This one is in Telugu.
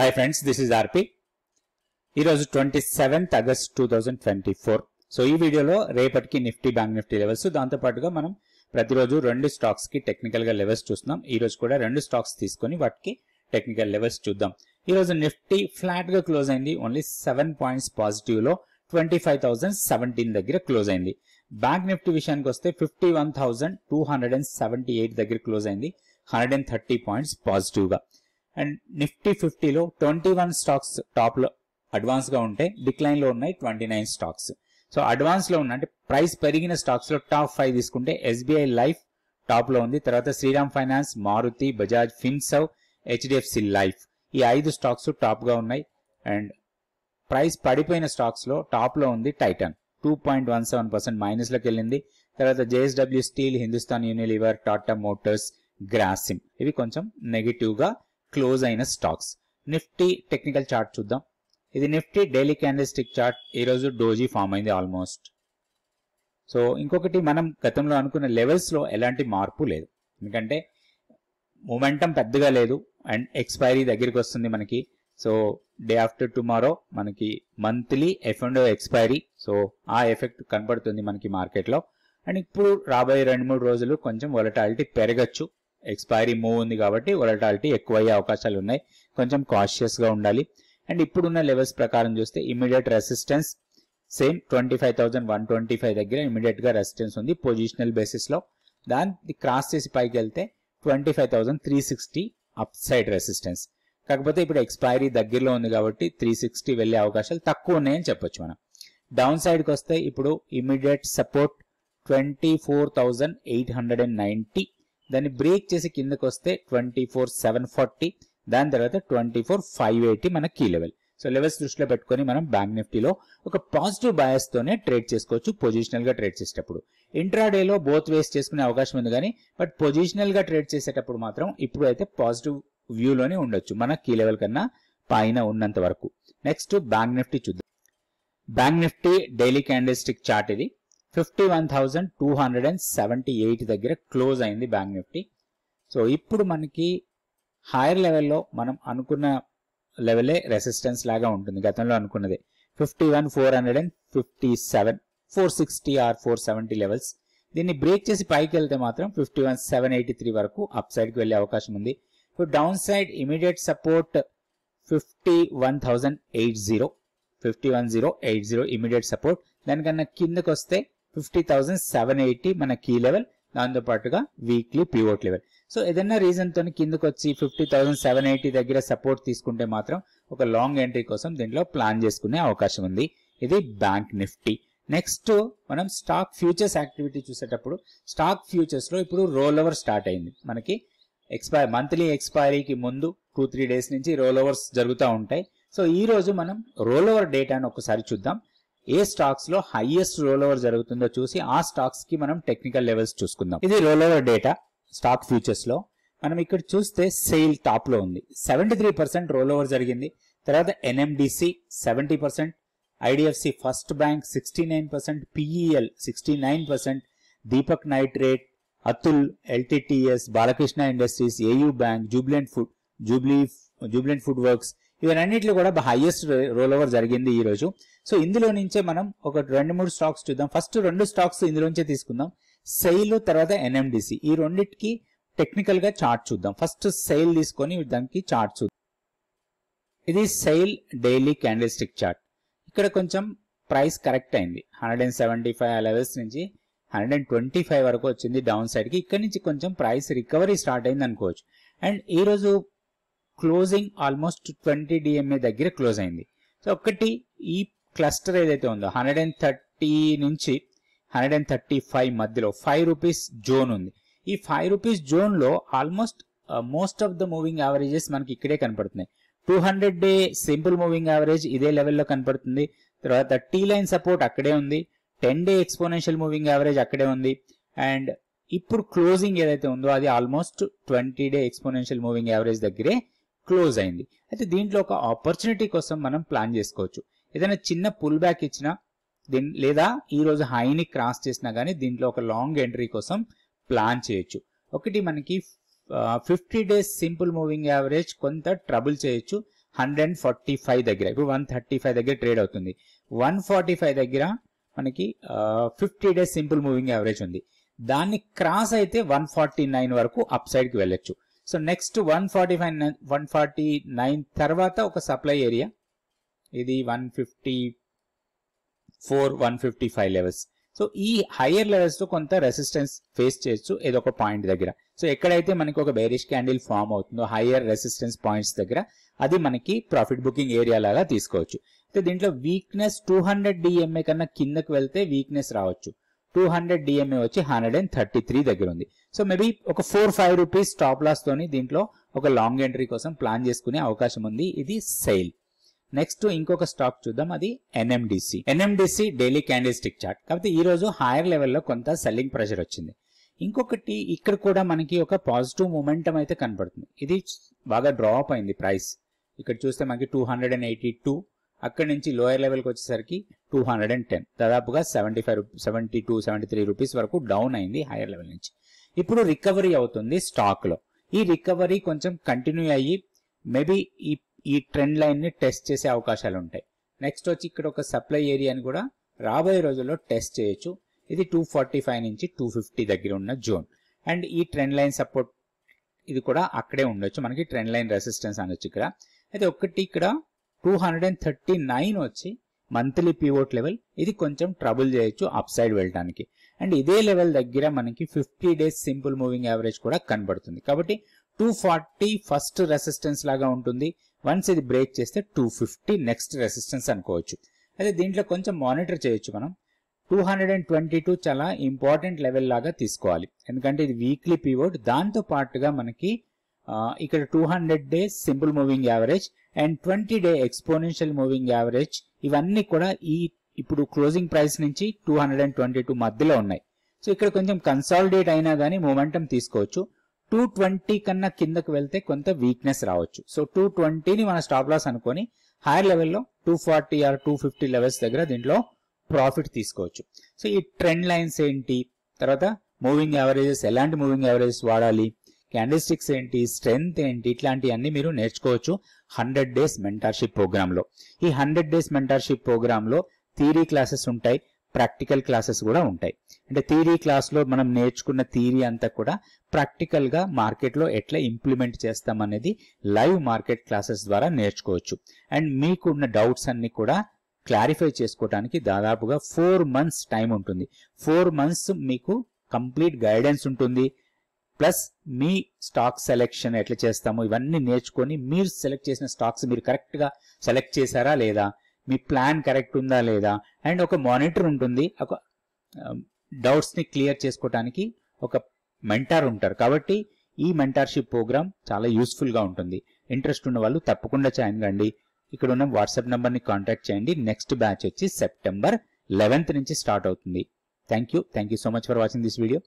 Hi friends, this is RP. ఈరోజు 27th August 2024. సో ఈ వీడియోలో రేపటికి నిఫ్టీ బ్యాంక్ నిఫ్టీ లెవెల్స్, దాంతోపాటుగా మనం ప్రతిరోజు రెండు స్టాక్స్ కి టెక్నికల్ గా లెవెల్స్ చూస్తున్నాం. ఈ రోజు కూడా రెండు స్టాక్స్ తీసుకొని వాటికి టెక్నికల్ లెవెల్స్ చూద్దాం. ఈ రోజు నిఫ్టీ ఫ్లాట్ గా క్లోజ్ అయింది, ఓన్లీ 7 పాయింట్స్ పాజిటివ్ లో 25,017 దగ్గర క్లోజ్ అయింది. బ్యాంక్ నిఫ్టీ విషయానికి వస్తే 51,278 దగ్గర క్లోజ్ అయింది, 130 పాయింట్స్ పాజిటివ్ గా. అండ్ నిఫ్టీ 50లో 21 స్టాక్స్ టాప్ లో అడ్వాన్స్ గా ఉంటే డిక్లైన్ లో ఉన్నాయి 29 స్టాక్స్. సో అడ్వాన్స్ లో ఉన్న అంటే ప్రైస్ పెరిగిన స్టాక్స్ లో టాప్ 5 తీసుకుంటే ఎస్బీఐ లైఫ్ టాప్ లో ఉంది, తర్వాత Shriram finance, Maruti, Bajaj Finserv, HDFC life, ఈ 5 స్టాక్స్ టాప్ గా ఉన్నాయి. అండ్ ప్రైస్ పడిపోయిన స్టాక్స్ లో టాప్ లో ఉంది టైటాన్, 2.17% మైనస్ లోకి వెళ్ళింది. తర్వాత JSW steel, Hindustan Unilever, Tata motors, Grasim, ఇవి కొంచెం నెగిటివ్ గా క్లోజ్ అయిన స్టాక్స్. నిఫ్టీ టెక్నికల్ చార్ట్ చూద్దాం. ఇది నిఫ్టీ డైలీ క్యాండిల్స్టిక్ చార్ట్. ఈ రోజు డోజీ ఫామ్ అయింది ఆల్మోస్ట్. సో ఇంకొకటి, మనం గతంలో అనుకున్న లెవెల్స్ లో ఎలాంటి మార్పు లేదు, ఎందుకంటే మొమెంటం పెద్దగా లేదు అండ్ ఎక్స్పైరీ దగ్గరికి వస్తుంది మనకి. సో డే ఆఫ్టర్ టుమారో మనకి మంత్లీ F&O ఎక్స్పైరీ, సో ఆ ఎఫెక్ట్ కనపడుతుంది మనకి మార్కెట్ లో. అండ్ ఇప్పుడు రాబోయే 2-3 రోజులు కొంచెం వొలటాలిటీ పెరగచ్చు. ఎక్స్పైరీ మూవ్ ఉంది కాబట్టి వొలటాలిటీ ఎక్కువ అయ్యే అవకాశాలు ఉన్నాయి, కొంచెం కాషియస్ గా ఉండాలి. అండ్ ఇప్పుడున్న లెవెల్స్ ప్రకారం చూస్తే ఇమీడియట్ రెసిస్టెన్స్ సేమ్ 25,125 దగ్గర ఇమీడియట్ గా రెసిస్టెన్స్ ఉంది పొజిషనల్ బేసిస్ లో. దాన్ని క్రాస్ చేసి పైకి వెళ్తే 25,360 అప్ సైడ్ రెసిస్టెన్స్. కాకపోతే ఇప్పుడు ఎక్స్పైరీ దగ్గరలో ఉంది కాబట్టి 360 వెళ్లే అవకాశాలు తక్కువ ఉన్నాయని చెప్పొచ్చు మనం. డౌన్ సైడ్ కి వస్తే ఇప్పుడు ఇమీడియట్ సపోర్ట్ 24,890, దాన్ని బ్రేక్ చేసి కిందకి వస్తే 24,740, దాని తర్వాత 24,580 మన కీ లెవెల్. సో లెవెల్స్ దృష్టిలో పెట్టుకొని మనం బ్యాంక్ నిఫ్టీలో ఒక పాజిటివ్ బయాస్ తోనే ట్రేడ్ చేసుకోవచ్చు పొజిషనల్ గా ట్రేడ్ చేసేటప్పుడు. ఇంట్రాడే లో బోత్ వేస్ చేసుకునే అవకాశం ఉంది కానీ, బట్ పొజిషనల్ గా ట్రేడ్ చేసేటప్పుడు మాత్రం ఇప్పుడు అయితే పాజిటివ్ వ్యూలోనే ఉండొచ్చు మన కీ లెవెల్ కన్నా పైన ఉన్నంత వరకు. నెక్స్ట్ బ్యాంక్ నిఫ్టీ చూద్దాం. Bank Nifty daily candlestick chart ఇది. 51,278 దగ్గర క్లోజ్ అయింది బ్యాంక్ నిఫ్టీ. సో ఇప్పుడు మనకి హైయర్ లెవెల్లో మనం అనుకున్న లెవెలే రెసిస్టెన్స్ లాగా ఉంటుంది, గతంలో అనుకున్నదే 51,457, 460 ఆర్ 470 లెవెల్స్. దీన్ని బ్రేక్ చేసి పైకి వెళ్తే మాత్రం 51,783 వరకు అప్ సైడ్ కి వెళ్లే అవకాశం ఉంది. So down side immediate support 51,080 immediate support. దానికన్నా కిందకి వస్తే 50,780 మన కీ లెవెల్, దాంతో పాటుగా వీక్లీ పివోట్ లెవెల్. సో ఏదైనా రీజన్ తో కిందకి వచ్చి 50,780 దగ్గర సపోర్ట్ తీసుకుంటే మాత్రం ఒక లాంగ్ ఎంట్రీ కోసం దీంట్లో ప్లాన్ చేసుకునే అవకాశం ఉంది. ఇది బ్యాంక్ నిఫ్టీ. నెక్స్ట్ మనం స్టాక్ ఫ్యూచర్స్ యాక్టివిటీ చూసేటప్పుడు, స్టాక్ ఫ్యూచర్స్ లో ఇప్పుడు రోల్ ఓవర్ స్టార్ట్ అయింది మనకి. మంత్లీ ఎక్స్పైరీకి ముందు 2-3 డేస్ నుంచి రోల్ ఓవర్స్ జరుగుతూ ఉంటాయి. సో ఈ రోజు మనం రోల్ ఓవర్ డేటాను ఒకసారి చూద్దాం. ఏ స్టాక్స్ లో హైయెస్ట్ రోల్ ఓవర్ జరుగుతుందో చూసి ఆ స్టాక్స్ కి మనం టెక్నికల్ లెవెల్స్ చూసుకుందాం. ఇది role over data stock futures లో. మనం ఇక్కడ చూస్తే సెయిల్ టాప్ లో ఉంది, 73% రోల్ ఓవర్ జరిగింది. తర్వాత NMDC 70%, IDFC first bank 69%, PEL 69%, Deepak nitrate, Atul, LTTS, Balakrishna industries, AU bank, jubilant food works, ఇవన్నింటిలో కూడా హైయెస్ట్ రోల్ ఓవర్ జరిగింది ఈ రోజు. సో ఇందులో నుంచే మనం ఒక 2-3 స్టాక్స్ చూద్దాం. ఫస్ట్ 2 స్టాక్స్ ఇందులోంచే తీసుకుందాం, సెయిల్ తర్వాత ఎన్ఎండిసి. ఈ రెండింటికి టెక్నికల్ గా చార్ట్ చూద్దాం. ఫస్ట్ సెయిల్ తీసుకొని దానికి చార్ట్ చూద్దాం. ఇది సెయిల్ డైలీ క్యాండిల్స్టిక్ చార్ట్. ఇక్కడ కొంచెం ప్రైస్ కరెక్ట్ అయింది, 175 లెవెల్స్ నుంచి 125 వరకు వచ్చింది డౌన్ సైడ్ కి. ఇక్కడ నుంచి కొంచెం ప్రైస్ రికవరీ స్టార్ట్ అయింది అనుకోవచ్చు. అండ్ ఈ రోజు క్లోజింగ్ ఆల్మోస్ట్ 20 DMA దగ్గర క్లోజ్ అయింది. సో ఒకటి ఈ క్లస్టర్ ఏదైతే ఉందో 130 నుంచి 135 మధ్యలో 5 రూపీస్ జోన్ ఉంది. ఈ 5 రూపీస్ జోన్ లో almost most of the moving averages మనకి ఇక్కడే కనపడుతున్నాయి. 200 డే సింపుల్ మూవింగ్ యావరేజ్ ఇదే లెవెల్లో కనపడుతుంది. తర్వాత టీ లైన్ సపోర్ట్ అక్కడే ఉంది, 10 డే ఎక్స్పోనెన్షియల్ మూవింగ్ యావరేజ్ అక్కడే ఉంది. అండ్ ఇప్పుడు క్లోజింగ్ ఏదైతే ఉందో అది almost 20 day exponential moving average దగ్గరే క్లోజ్ అయింది. అయితే దీంట్లో ఒక ఆపర్చునిటీ కోసం మనం ప్లాన్ చేసుకోవచ్చు. ఏదైనా చిన్న పుల్ బ్యాక్ ఇచ్చినా లేదా ఈ రోజు హైని క్రాస్ చేసినా గానీ దీంట్లో ఒక లాంగ్ ఎంట్రీ కోసం ప్లాన్ చేయొచ్చు. ఒకటి మనకి 50 డేస్ సింపుల్ మూవింగ్ యావరేజ్ కొంత ట్రబుల్ చేయొచ్చు, 145 దగ్గర, ఇప్పుడు 135 దగ్గర ట్రేడ్ అవుతుంది. 145 దగ్గర మనకి 50 డేస్ సింపుల్ మూవింగ్ యావరేజ్ ఉంది. దాన్ని క్రాస్ అయితే 149 వరకు అప్ సైడ్ కి వెళ్ళొచ్చు. సో నెక్స్ట్ 149 తర్వాత ఒక సప్లై ఏరియా, ఇది 154 155 లెవెల్స్. సో ఈ హైయర్ లెవెల్స్ లో కొంత రెసిస్టెన్స్ ఫేస్ చేయొచ్చు ఏదో ఒక పాయింట్ దగ్గర. సో ఎక్కడైతే మనకి ఒక బేరిష్ క్యాండిల్ ఫామ్ అవుతుందో హైయర్ రెసిస్టెన్స్ పాయింట్స్ దగ్గర, అది మనకి ప్రాఫిట్ బుకింగ్ ఏరియా లాగా తీసుకోవచ్చు. అయితే దీంట్లో వీక్నెస్ 200 DMA కన్నా కిందకు వెళ్తే వీక్నెస్ రావచ్చు. 200 DMA వచ్చి 133 దగ్గర ఉంది. సో మేబీ ఒక 4-5 రూపీస్ స్టాప్ లాస్ తోని దీంట్లో ఒక లాంగ్ ఎంట్రీ కోసం ప్లాన్ చేసుకునే అవకాశం ఉంది. ఇది సెయిల్. నెక్స్ట్ ఇంకొక స్టాక్ చూద్దాం, అది NMDC daily candle stick chart. కాబట్టి ఈ రోజు హైయర్ లెవెల్లో కొంత సెల్లింగ్ ప్రెషర్ వచ్చింది. ఇంకొకటి ఇక్కడ కూడా మనకి ఒక పాజిటివ్ మొమెంటం అయితే కనపడుతుంది. ఇది బాగా డ్రాప్ అయింది ప్రైస్. ఇక్కడ చూస్తే మనకి 282, అక్కడి నుంచి లోయర్ లెవెల్కి వచ్చేసరికి 210, దాదాపుగా 72-73 రూపీస్ వరకు డౌన్ అయింది హైయర్ లెవెల్ నుంచి. ఇప్పుడు రికవరీ అవుతుంది స్టాక్ లో. ఈ రికవరీ కొంచెం కంటిన్యూ అయ్యి మేబీ ఈ ట్రెండ్ లైన్ ని టెస్ట్ చేసే అవకాశాలు ఉంటాయి. నెక్స్ట్ వచ్చి ఇక్కడ ఒక సప్లై ఏరియాని కూడా రాబోయే రోజుల్లో టెస్ట్ చేయొచ్చు. ఇది 245 నుంచి 250 దగ్గర ఉన్న జోన్. అండ్ ఈ ట్రెండ్ లైన్ సపోర్ట్ ఇది కూడా అక్కడే ఉండొచ్చు, మనకి ట్రెండ్ లైన్ రెసిస్టెన్స్ అనొచ్చు ఇక్కడ. అయితే ఒకటి ఇక్కడ 239 వచ్చి మంత్లీ పివోట్ లెవెల్, ఇది కొంచెం ట్రబుల్ చేయొచ్చు అప్ సైడ్ వెళ్ళడానికి. అండ్ ఇదే లెవెల్ దగ్గర మనకి 50 డేస్ సింపుల్ మూవింగ్ యావరేజ్ కూడా కనబడుతుంది. కాబట్టి 240 ఫస్ట్ రెసిస్టెన్స్ లాగా ఉంటుంది. వన్స్ ఇది బ్రేక్ చేస్తే 250 నెక్స్ట్ రెసిస్టెన్స్ అనుకోవచ్చు. అయితే దీంట్లో కొంచెం మానిటర్ చేయొచ్చు మనం. 222 చాలా ఇంపార్టెంట్ లెవెల్ లాగా తీసుకోవాలి, ఎందుకంటే ఇది వీక్లీ పివోట్. దాంతో పాటుగా మనకి ఇక్కడ 200 days simple moving average and 20 day exponential moving average, ఇవన్నీ కూడా ఇప్పుడు క్లోజింగ్ ప్రైస్ నుంచి 222 మధ్యలో ఉన్నాయి. సో ఇక్కడ కొంచెం కన్సాలిడేట్ అయినా కానీ మొమెంటం తీసుకోవచ్చు. 220 కన్నా కిందకు వెళ్తే కొంత వీక్నెస్ రావచ్చు. సో 220ని మన స్టాప్ లాస్ అనుకొని హైయర్ లెవెల్లో 240 ఆర్ 250 లెవెల్స్ దగ్గర దీంట్లో ప్రాఫిట్ తీసుకోవచ్చు. సో ఈ ట్రెండ్ లైన్స్ ఏంటి, తర్వాత మూవింగ్ యావరేజెస్, ఎలాంటి మూవింగ్ యావరేజెస్ వాడాలి, క్యాండిల్ స్టిక్స్ ఏంటి, స్ట్రెంగ్త్ ఏంటి, ఇట్లాంటివన్నీ మీరు నేర్చుకోవచ్చు 100 డేస్ మెంటర్షిప్ ప్రోగ్రామ్ లో. ఈ 100 డేస్ మెంటర్షిప్ ప్రోగ్రామ్ లో థియరీ క్లాసెస్ ఉంటాయి, ప్రాక్టికల్ క్లాసెస్ కూడా ఉంటాయి. అంటే థియరీ క్లాస్ లో మనం నేర్చుకున్న థియరీ అంతా కూడా ప్రాక్టికల్ గా మార్కెట్ లో ఎట్లా ఇంప్లిమెంట్ చేస్తాం అనేది లైవ్ మార్కెట్ క్లాసెస్ ద్వారా నేర్చుకోవచ్చు. అండ్ మీకున్న డౌట్స్ అన్ని కూడా క్లారిఫై చేసుకోవడానికి దాదాపుగా 4 మంత్స్ టైం ఉంటుంది. 4 మంత్స్ మీకు కంప్లీట్ గైడెన్స్ ఉంటుంది. ప్లస్ మీ స్టాక్ సెలెక్షన్ ఎట్లా చేస్తామో ఇవన్నీ నేర్చుకొని మీరు సెలెక్ట్ చేసిన స్టాక్స్ మీరు కరెక్ట్ గా సెలెక్ట్ చేశారా లేదా, మీ ప్లాన్ కరెక్ట్ ఉందా లేదా, అండ్ ఒక మానిటర్ ఉంటుంది, ఒక డౌట్స్ ని క్లియర్ చేసుకోవడానికి ఒక మెంటార్ ఉంటారు. కాబట్టి ఈ మెంటార్షిప్ ప్రోగ్రామ్ చాలా యూస్ఫుల్ గా ఉంటుంది. ఇంట్రెస్ట్ ఉన్న వాళ్ళు తప్పకుండా జాయిన్ కండి. ఇక్కడ ఉన్న వాట్సాప్ నంబర్ ని కాంటాక్ట్ చేయండి. నెక్స్ట్ బ్యాచ్ వచ్చి సెప్టెంబర్ 11th నుంచి స్టార్ట్ అవుతుంది. Thank you so much for watching this video.